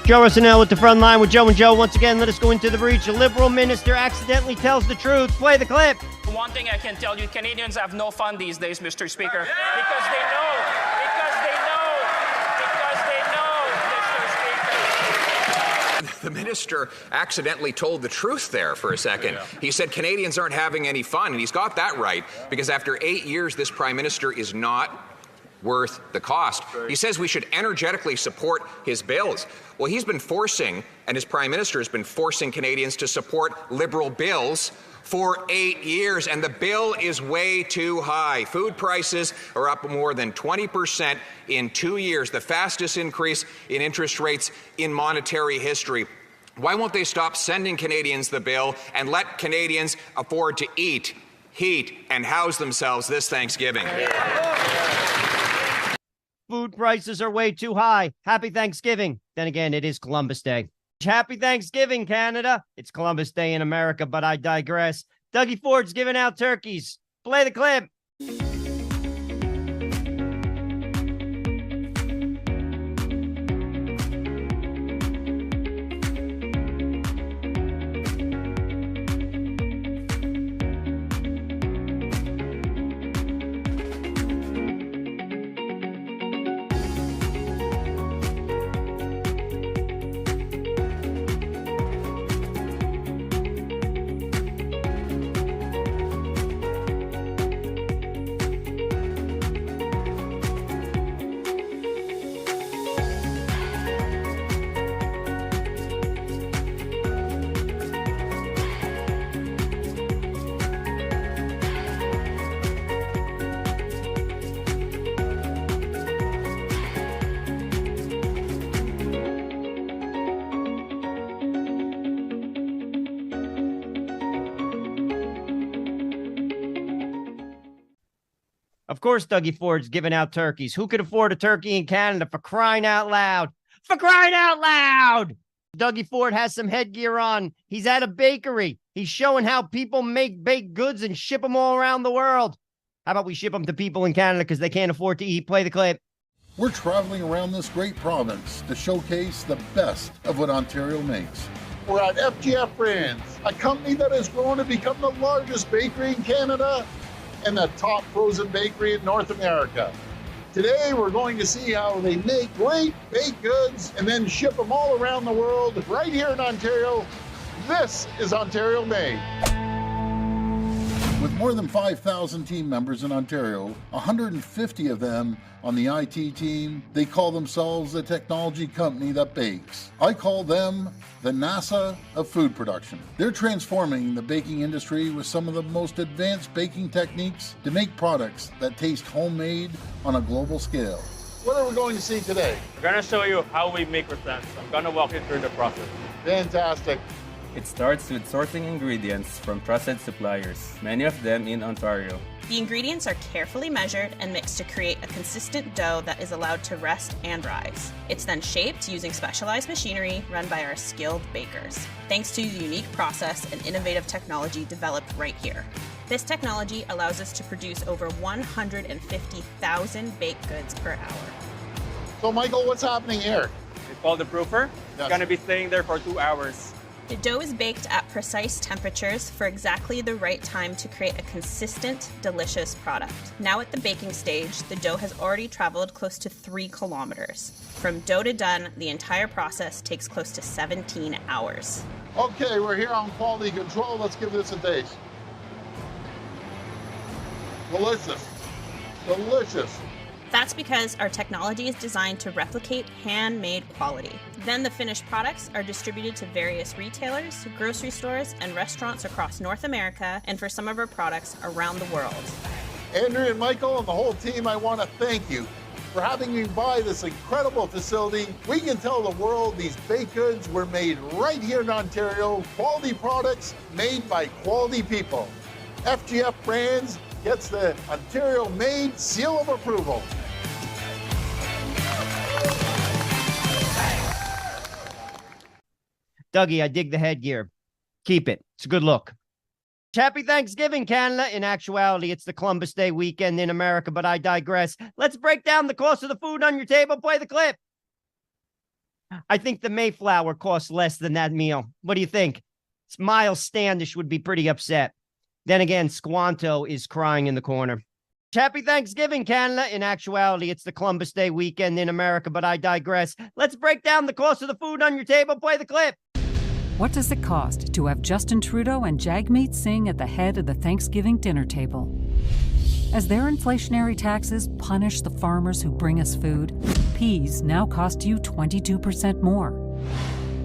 Joe Arsenal with the front line with Joe and Joe. Once again, let us go into the breach. A liberal minister accidentally tells the truth. Play the clip. One thing I can tell you, Canadians have no fun these days, Mr. Speaker, because they know, Mr. Speaker. The minister accidentally told the truth there for a second. He said Canadians aren't having any fun, and he's got that right, because after 8 years, this Prime Minister is not worth the cost. He says we should energetically support his bills. Well, he's been forcing, and his Prime Minister has been forcing Canadians to support Liberal bills for 8 years, and the bill is way too high. Food prices are up more than 20% in 2 years, the fastest increase in interest rates in monetary history. Why won't they stop sending Canadians the bill and let Canadians afford to eat, heat, and house themselves this Thanksgiving? Food prices are way too high. Happy Thanksgiving. Then again, it is Columbus Day. Happy Thanksgiving, Canada. It's Columbus Day in America, but I digress. Dougie Ford's giving out turkeys. Play the clip. Of course, Dougie Ford's giving out turkeys. Who could afford a turkey in Canada, for crying out loud? For crying out loud! Dougie Ford has some headgear on. He's at a bakery. He's showing how people make baked goods and ship them all around the world. How about we ship them to people in Canada because they can't afford to eat? Play the clip. We're traveling around this great province to showcase the best of what Ontario makes. We're at FGF Brands, a company that has grown to become the largest bakery in Canada and the top frozen bakery in North America. Today, we're going to see how they make great baked goods and then ship them all around the world right here in Ontario. This is Ontario Made. With more than 5,000 team members in Ontario, 150 of them on the IT team, they call themselves a technology company that bakes. I call them the NASA of food production. They're transforming the baking industry with some of the most advanced baking techniques to make products that taste homemade on a global scale. What are we going to see today? We're going to show you how we make croissants. I'm going to walk you through the process. Fantastic. It starts with sourcing ingredients from trusted suppliers, many of them in Ontario. The ingredients are carefully measured and mixed to create a consistent dough that is allowed to rest and rise. It's then shaped using specialized machinery run by our skilled bakers, thanks to the unique process and innovative technology developed right here. This technology allows us to produce over 150,000 baked goods per hour. So Michael, what's happening here? It's called the proofer. It's going to be staying there for 2 hours. The dough is baked at precise temperatures for exactly the right time to create a consistent, delicious product. Now at the baking stage, the dough has already traveled close to 3 kilometers. From dough to done, the entire process takes close to 17 hours. Okay, we're here on quality control. Let's give this a taste. Delicious. Delicious. That's because our technology is designed to replicate handmade quality. Then the finished products are distributed to various retailers, grocery stores, and restaurants across North America, and for some of our products around the world. Andrew and Michael and the whole team, I want to thank you for having me by this incredible facility. We can tell the world these baked goods were made right here in Ontario, quality products made by quality people. FGF Brands gets the Ontario Made seal of approval. Dougie, I dig the headgear. Keep it. It's a good look. Happy Thanksgiving, Canada. In actuality, it's the Columbus Day weekend in America, but I digress. Let's break down the cost of the food on your table. Play the clip. I think the Mayflower costs less than that meal. What do you think? Miles Standish would be pretty upset. Then again, Squanto is crying in the corner. Happy Thanksgiving, Canada. In actuality, it's the Columbus Day weekend in America, but I digress. Let's break down the cost of the food on your table. Play the clip. What does it cost to have Justin Trudeau and Jagmeet Singh at the head of the Thanksgiving dinner table? As their inflationary taxes punish the farmers who bring us food, peas now cost you 22% more.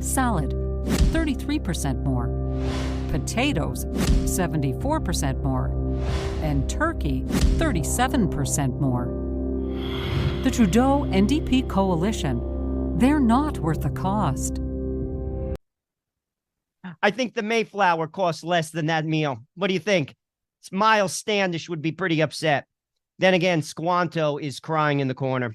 Salad, 33% more. Potatoes, 74% more. And turkey, 37% more. The Trudeau NDP coalition, they're not worth the cost. I think the Mayflower costs less than that meal. What do you think? Miles Standish would be pretty upset. Then again, Squanto is crying in the corner.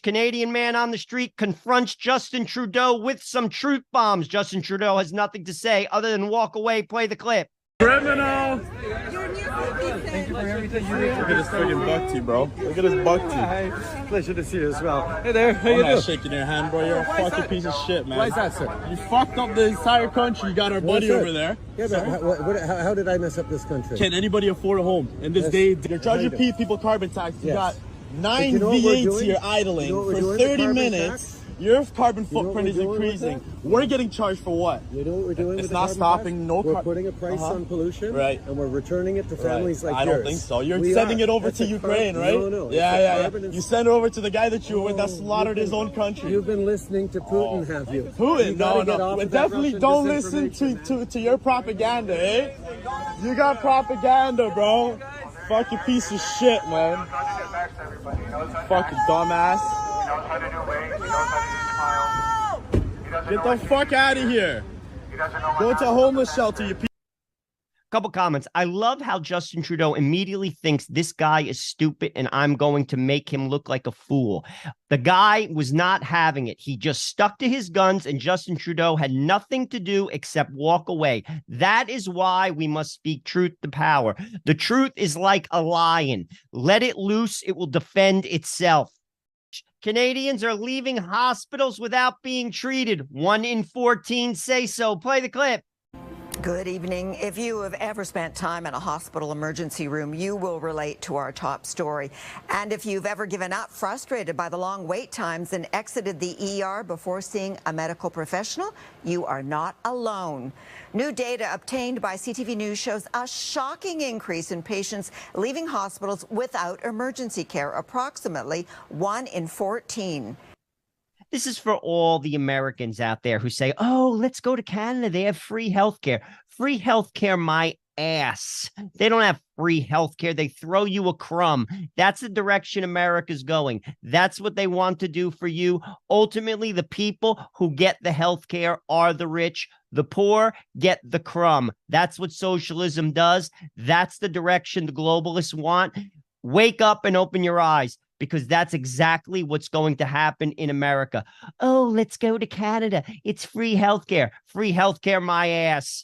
Canadian man on the street confronts Justin Trudeau with some truth bombs. Justin Trudeau has nothing to say other than walk away. Play the clip. Criminal! Thank you for everything you did. Look at this friggin' buck tea, bro. Look at this buck tea. Hi. Pleasure to see you as well. Hey there, how you doing? I'm not shaking your hand, bro. You're a fucking piece of shit, man. Why is that, sir? You fucked up the entire country. You got our buddy over there. Yeah, but how did I mess up this country? Can anybody afford a home in this day? You're charging people carbon tax. You got 9 V8s here idling for 30 minutes. Your carbon footprint is increasing. We're getting charged for what? You know what we're doing? It's not stopping. We're putting a price on pollution, right? And we're returning it to families like yours. I don't think so. You're sending it over to Ukraine, right? No. Yeah. You send it over to the guy that you were with that slaughtered his own country. You've been listening to Putin, have you? Putin? No. We definitely don't listen to your propaganda, eh? You got propaganda, bro. Fucking piece of shit, man. Fucking dumbass. Get the fuck out of here. Go to a homeless shelter, you piece. Couple comments. I love how Justin Trudeau immediately thinks this guy is stupid and I'm going to make him look like a fool. The guy was not having it. He just stuck to his guns and Justin Trudeau had nothing to do except walk away. That is why we must speak truth to power. The truth is like a lion. Let it loose. It will defend itself. Canadians are leaving hospitals without being treated. 1 in 14 say so. Play the clip. Good evening. If you have ever spent time in a hospital emergency room, you will relate to our top story. And if you've ever given up, frustrated by the long wait times, and exited the ER before seeing a medical professional, you are not alone. New data obtained by CTV News shows a shocking increase in patients leaving hospitals without emergency care, approximately 1 in 14. This is for all the Americans out there who say, oh, let's go to Canada. They have free healthcare. Free healthcare, my ass. They don't have free healthcare. They throw you a crumb. That's the direction America's going. That's what they want to do for you. Ultimately, the people who get the healthcare are the rich. The poor get the crumb. That's what socialism does. That's the direction the globalists want. Wake up and open your eyes, because that's exactly what's going to happen in America. Oh, let's go to Canada. It's free healthcare. Free healthcare, my ass.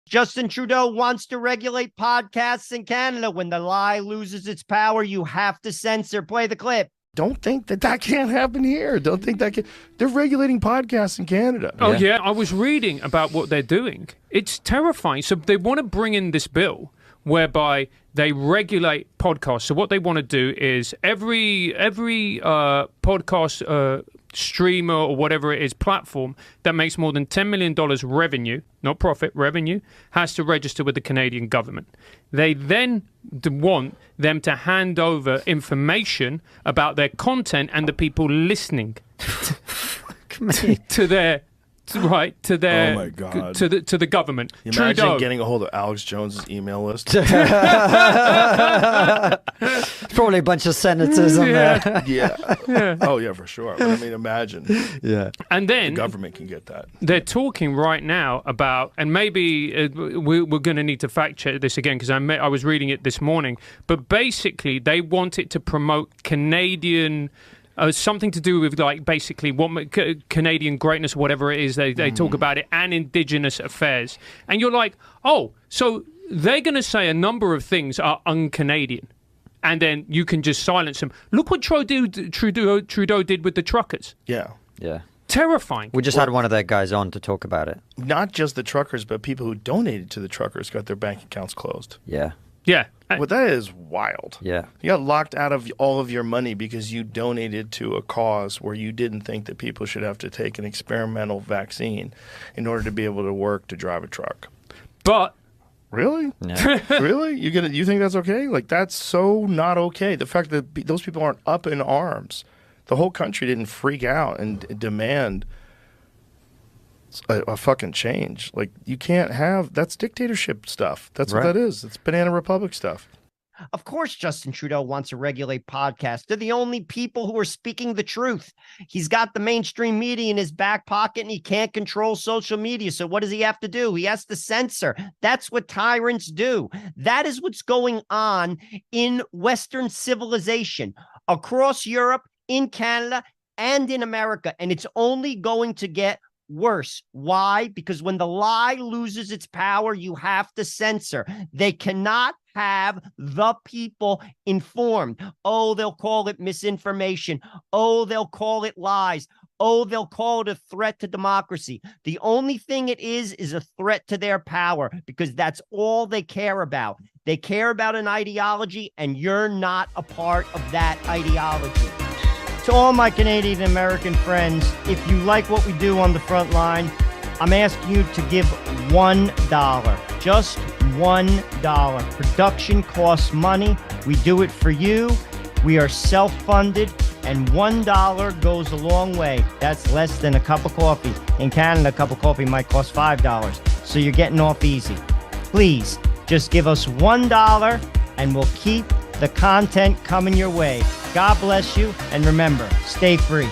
Justin Trudeau wants to regulate podcasts in Canada. When the lie loses its power, you have to censor. Play the clip. Don't think that can't happen here. Don't think that can. They're regulating podcasts in Canada. Oh, yeah. I was reading about what they're doing. It's terrifying. So they want to bring in this bill whereby they regulate podcasts. So what they want to do is every podcast streamer or whatever it is platform that makes more than $10 million revenue, not profit, revenue, has to register with the Canadian government. They then want them to hand over information about their content and the people listening to their to their oh my God. to the government. Imagine Trudeau getting a hold of Alex Jones's email list. Probably a bunch of senators on there. Yeah. Oh yeah, for sure. But I mean, imagine. Yeah. And then the government can get that. They're talking right now about, and maybe we're going to need to fact check this again because I was reading it this morning. But basically, they want it to promote Canadian. Something to do with like basically what Canadian greatness, whatever it is, they talk about it, and Indigenous affairs. And you're like, oh, so they're going to say a number of things are un-Canadian. and then you can just silence them. Look what Trudeau did with the truckers. Yeah. Terrifying. We just had one of their guys on to talk about it. Not just the truckers, but people who donated to the truckers got their bank accounts closed. Yeah. Well, that is wild. Yeah. You got locked out of all of your money because you donated to a cause where you didn't think that people should have to take an experimental vaccine in order to be able to work to drive a truck. But really? Yeah. Really? You think that's okay? Like, that's so not okay. The fact that those people aren't up in arms. The whole country didn't freak out and demand a fucking change. Like, you can't have, that's dictatorship stuff. That's what that is. It's Banana Republic stuff. Of course, Justin Trudeau wants to regulate podcasts. They're the only people who are speaking the truth. He's got the mainstream media in his back pocket and he can't control social media. So what does he have to do? He has to censor. That's what tyrants do. That is what's going on in Western civilization across Europe, in Canada, and in America. And it's only going to get worse. Why? Because when the lie loses its power, you have to censor. They cannot have the people informed. Oh, they'll call it misinformation. Oh, they'll call it lies. Oh, they'll call it a threat to democracy. The only thing it is a threat to their power, because that's all they care about. They care about an ideology, and you're not a part of that ideology. To all my Canadian American friends, if you like what we do on the front line, I'm asking you to give $1. Just $1. Production costs money. We do it for you. We are self-funded, and $1 goes a long way. That's less than a cup of coffee. In Canada, a cup of coffee might cost $5, so you're getting off easy. Please, just give us $1, and we'll keep the content coming your way. God bless you, and remember, stay free.